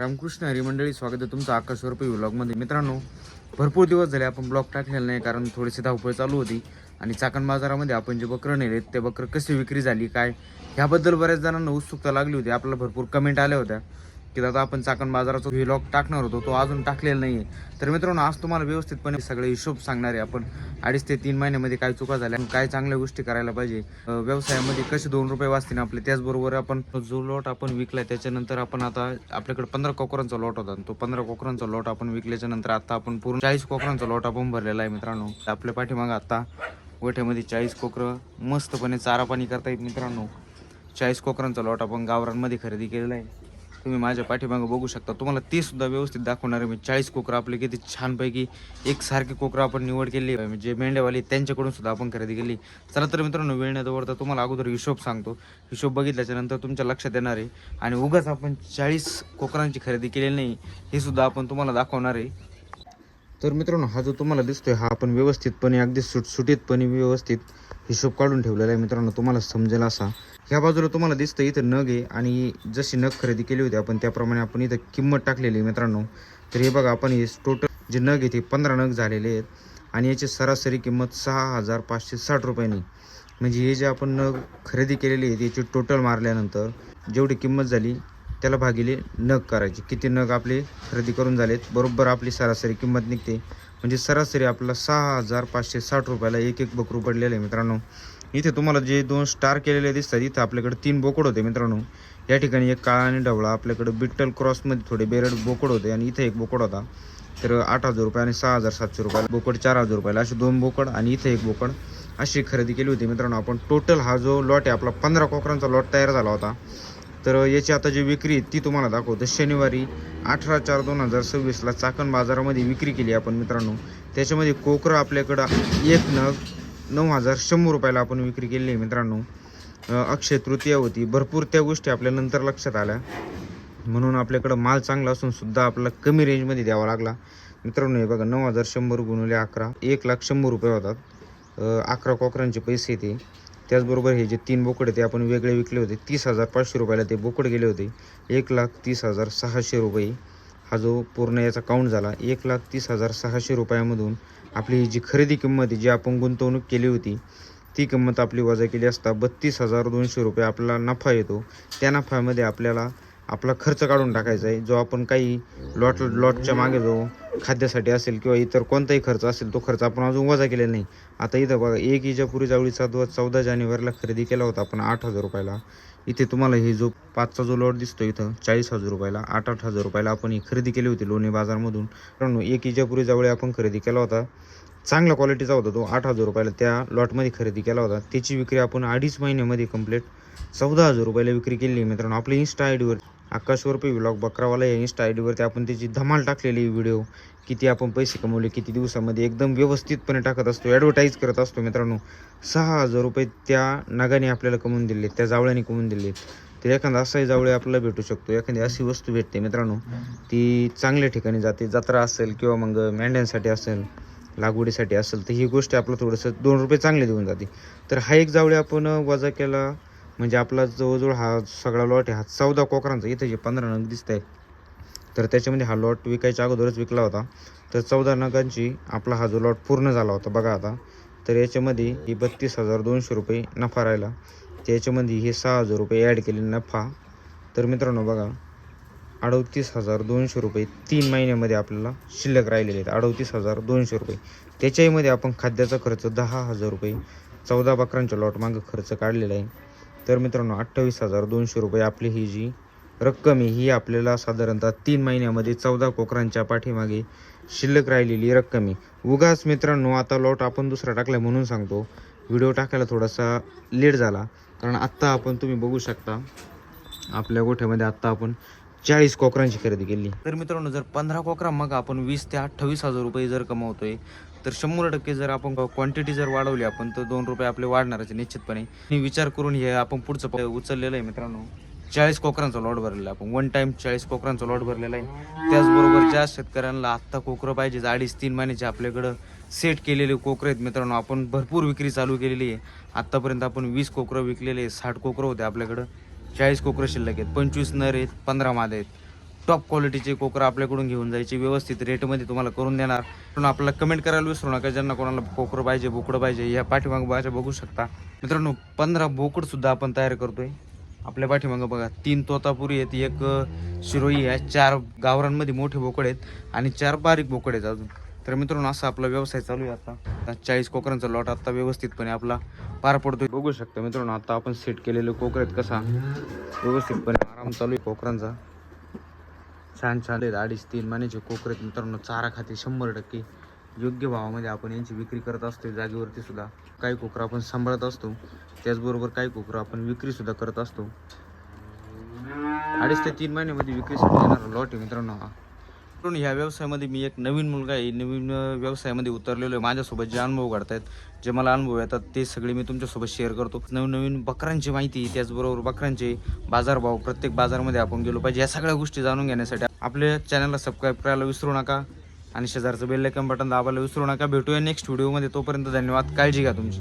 रामकृष्ण हरी मंडळी, स्वागत आहे तुमचं आकाश रुपये व्लॉगमध्ये. मित्रांनो, भरपूर दिवस झाले आपण ब्लॉग टाकलेला नाही, कारण थोडीशी धावपळ चालू होती. आणि चाकण बाजारामध्ये आपण जे बकरं नेलेत ते बकरं कशी विक्री झाली काय ह्याबद्दल बऱ्याच जणांना उत्सुकता लागली होती. आपल्याला भरपूर कमेंट आल्या होत्या की दादा आपण चाकण बाजाराचा व्लॉग टाकणार होतो, तो अजून टाकलेला नाही आहे. तर मित्रांनो, आज तुम्हाला व्यवस्थितपणे सगळे हिशोब सांगणार आहे. आपण 2.5 ते 3 महिन्यामध्ये काय चुका झाल्या, काय चांगल्या गोष्टी करायला पाहिजे, व्यवसायामध्ये कसे 2 रुपये वाचतील आपले. त्याचबरोबर आपण जो लॉट आपण विकला त्याच्यानंतर आपण आता आपल्याकडे 15 कोकरांचा लॉट होता, तो 15 कोकरांचा लॉट आपण विकल्याच्या नंतर आता आपण पूर्ण 40 कोकरांचा लॉट आपण भरलेला आहे. मित्रांनो, आपल्या पाठीमागं आता गोठ्यामध्ये 40 कोकरं मस्तपणे चारा पाणी करतायत. मित्रांनो, 40 कोकरांचा लॉट आपण गावरांमध्ये खरेदी केलेला आहे. तुम्ही माझ्या पाठीमागं बघू शकता. तुम्हाला ते सुद्धा व्यवस्थित दाखवणार आहे मी. 40 कोकरं आपले किती छानपैकी एकसारखी कोकरं आपण निवड केली, म्हणजे मेंढ्यावाली त्यांच्याकडून सुद्धा आपण खरेदी केली. चला तर मित्रांनो, वेळ न दवडता तुम्हाला अगोदर हिशोब सांगतो. हिशोब बघितल्याच्या नंतर तुमच्या लक्षात येणार आहे. आणि उगाच आपण 40 कोकरांची खरेदी केलेली नाही हे सुद्धा आपण तुम्हाला दाखवणार आहे. तर मित्रांनो, हा जो तुम्हाला दिसतोय हा आपण व्यवस्थितपणे अगदी सुटसुटीतपणे व्यवस्थित हिशोब काढून ठेवलेला आहे. मित्रांनो, तुम्हाला समजेल असा. ह्या बाजूला तुम्हाला दिसतं इथं नग आहे, आणि जशी नग खरेदी केली होती आपण त्याप्रमाणे आपण इथं किंमत टाकलेली आहे. मित्रांनो, तर हे बघा, आपण हे टोटल जे नग आहे ते 15 नग झालेले आहेत, आणि याची सरासरी किंमत 6,560 रुपयांनी. म्हणजे हे जे आपण नग खरेदी केलेली आहे त्याची टोटल मारल्यानंतर जेवढी किंमत झाली त्याला भागिले नग करायची. किती नग आपले खरेदी करून झालेत, बरोबर आपली सरासरी किंमत निघते. म्हणजे सरासरी आपला 6,560 रुपयाला एक एक बकरू पडलेलं आहे. मित्रांनो, इथे तुम्हाला जे 2 स्टार केलेले दिसतात, इथं आपल्याकडे 3 बोकड होते. मित्रांनो, या ठिकाणी एक काळा आणि ढवळा, आपल्याकडे बिट्टल क्रॉसमध्ये थोडे बेरड बोकड होते, आणि इथे एक बोकड होता. तर 8,000 रुपये आणि 6,700 रुपयाला बोकड, 4,000 रुपयाला असे 2 बोकड, आणि इथे एक बोकड अशी खरेदी केली होती. मित्रांनो, आपण टोटल हा जो लॉट आहे आपला 15 कोकरांचा लॉट तयार झाला होता. तर याची आता जी विक्री ती तुम्हाला दाखवतो. शनिवारी 18/4/2026ला चाकण बाजारामध्ये विक्री केली आपण. मित्रांनो, त्याच्यामध्ये कोकरं आपल्याकडं एक नग 9,100 रुपयाला आपण विक्री केली आहे. मित्रांनो, अक्षय तृतीया होती, भरपूर त्या गोष्टी आपल्या नंतर लक्षात आल्या, म्हणून आपल्याकडं माल चांगला असून सुद्धा आपल्याला कमी रेंजमध्ये द्यावा लागला. मित्रांनो, हे बघा, 9,100 गुणिले 11 1,100,000 रुपये होतात. 11 कोकरांचे पैसे ते. त्याचबरोबर हे जे 3 बोकड ते आपण वेगळे विकले होते, 30,500 रुपयाला ते बोकड गेले होते. 1,30,600 रुपये हा जो पूर्ण याचा काउंट झाला. 1,30,600 रुपयामधून आपली जी खरेदी किंमत आहे, जी आपण गुंतवणूक केली होती, ती किंमत आपली वजा केली असता 32,200 रुपये आपला नफा येतो. त्या नफ्यामध्ये आपल्याला आपला खर्च काढून टाकायचा आहे, जो आपण काही लॉटच्या मागे जो खाद्यासाठी असेल किंवा इतर कोणताही खर्च असेल, तो खर्च आपण अजून वजा केलेला नाही. आता इथं बघा, एक इजापुरी जावळीचा 14 जानेवारीला खरेदी केला होता आपण 8,000 रुपयाला. इथे तुम्हाला हे जो 5चा जो लॉट दिसतो इथं 40,000 रुपयाला, 8,000 रुपयाला आपण ही खरेदी केली होती लोणी बाजारमधून. मित्रांनो, एक इजापुरी जावळी आपण खरेदी केला होता, चांगल्या क्वालिटीचा होता तो, 8,000 रुपयाला त्या लॉटमध्ये खरेदी केला होता. त्याची विक्री आपण 2.5 महिन्यामध्ये कंप्लीट 14,000 रुपयाला विक्री केली. मित्रांनो, आपल्या इन्स्टा आय डीवर आकाश रुपये व्लॉग बकरावाला या इन्स्टा आय डीवरती आपण त्याची धमाल टाकलेली व्हिडिओ, किती आपण पैसे कमवले किती दिवसामध्ये, एकदम व्यवस्थितपणे टाकत असतो, ॲडव्हर्टाईज करत असतो. मित्रांनो, 6,000 रुपये त्या नगाने आपल्याला कमवून दिले, त्या जावळ्याने कमवून दिले. तर एखादा असाही जावळे आपल्याला भेटू शकतो, एखादी अशी वस्तू भेटते. मित्रांनो, ती चांगल्या ठिकाणी जाते, जत्रा असेल किंवा मग मेंढ्यांसाठी असेल, लागवडीसाठी असेल, तर ही गोष्ट आपलं थोडंसं 2 रुपये चांगले देऊन जाते. तर हा एक जावळे आपण वजा केला म्हणजे आपला जवळजवळ हा सगळा लॉट आहे, हा 14 कोकरांचा. इथे जे 15 नग दिसत आहेत, तर त्याच्यामध्ये हा लॉट विकायच्या अगोदरच विकला होता. तर 14 नगांची आपला हा जो लॉट पूर्ण झाला होता बघा आता. तर याच्यामध्ये ही 32,200 रुपये नफा राहिला, त्याच्यामध्ये हे 6,000 रुपये ॲड केले नफा. तर मित्रांनो बघा, 38,200 रुपये 3 महिन्यामध्ये आपल्याला शिल्लक राहिलेले आहेत. 38,200 रुपये. त्याच्यामध्ये आपण खाद्याचा खर्च 10,000 रुपये 14 बकरांच्या लॉट मागं खर्च काढलेला आहे. तर मित्रांनो, 28,200 रुपये आपली ही जी रक्कम आहे, ही आपल्याला साधारणतः 3 महिन्यामध्ये 14 कोकरांच्या पाठीमागे शिल्लक राहिलेली रक्कम आहे. उगाच मित्रांनो, आता लॉट आपण दुसरा टाकला म्हणून सांगतो, व्हिडिओ टाकायला थोडासा लेट झाला, कारण आत्ता आपण तुम्ही बघू शकता आपल्या गोठ्यामध्ये आत्ता आपण 40 कोकरांची खरेदी केली. तर मित्रांनो, जर 15 कोकरा मग आपण 20 ते 28,000 रुपये जर कमवतोय, तर 100% जर आपण क्वांटिटी जर वाढवली आपण, तर 2 रुपये आपले वाढणारच निश्चितपणे. विचार करून हे आपण पुढचं उचललेलं आहे. मित्रांनो, 40 कोकरांचा लॉट भरलेला आहे आपण, वन टाइम 40 कोकरांचा लॉट भरलेला आहे. त्याचबरोबर ज्या शेतकऱ्यांना आत्ता कोकरं पाहिजे, 2.5-3 महिन्याचे आपल्याकडं सेट केलेले कोकरं आहेत. मित्रांनो, आपण भरपूर विक्री चालू केलेली आहे. आत्तापर्यंत आपण 20 कोकरं विकलेले आहे, 60 कोकरं होते आपल्याकडं, 40 कोकरं शिल्लक आहेत, 25 नर आहेत, 15 मादे आहेत. टॉप क्वालिटीचे कोकरं आपल्याकडून घेऊन जायचे, व्यवस्थित रेटमध्ये तुम्हाला करून देणार. पण आपल्याला कमेंट करायला विसरू नका, ज्यांना कोणाला कोकरं पाहिजे, बोकडं पाहिजे. या पाठीमागं माझ्या बघू शकता मित्रांनो, 15 बोकडसुद्धा आपण तयार करतोय. आपल्या पाठीमागं बघा 3 तोतापुरी आहेत, एक शिरोई आहे, 4 गावरांमध्ये मोठे बोकड आहेत आणि 4 बारीक बोकड आहेत अजून. तर मित्रांनो असा आपला व्यवसाय चालू आहे. आता 40 कोकरांचा लॉट आता व्यवस्थितपणे आपला पार पडतोय. बघू शकता मित्रांनो, आता आपण सेट केलेले कोकर आहेत, कसा व्यवस्थितपणे आराम चालू आहे कोकरांचा. छान छान आहेत, 2.5-3 महिन्याचे कोकर आहेत मित्रांनो. चारा खाते 100% योग्य भावामध्ये आपण यांची विक्री करत असतो जागेवरती सुद्धा. काही कोकरं आपण सांभाळत असतो, त्याचबरोबर काही कोकरं आपण विक्री सुद्धा करत असतो. 2.5 ते 3 महिन्यामध्ये विक्रीसाठी येणारा लॉट आहे मित्रांनो हा. पण ह्या व्यवसायामध्ये मी एक नवीन मुलगा आहे, नवीन व्यवसायामध्ये उतरलेलो आहे. माझ्यासोबत जे अनुभव घडत आहेत, जे मला अनुभव येतात, ते सगळे मी तुमच्यासोबत शेअर करतो. नवीन बकरांची माहिती, त्याचबरोबर बकरांचे बाजारभाव, प्रत्येक बाजारामध्ये आपण गेलो पाहिजे, या सगळ्या गोष्टी जाणून घेण्यासाठी आपल्या चॅनलला सबस्क्राईब करायला विसरू नका आणि शेजारचं बेल आयकॉन बटन दाबायला विसरू नका. भेटूया नेक्स्ट व्हिडिओमध्ये. तोपर्यंत धन्यवाद. काळजी घ्या तुमची.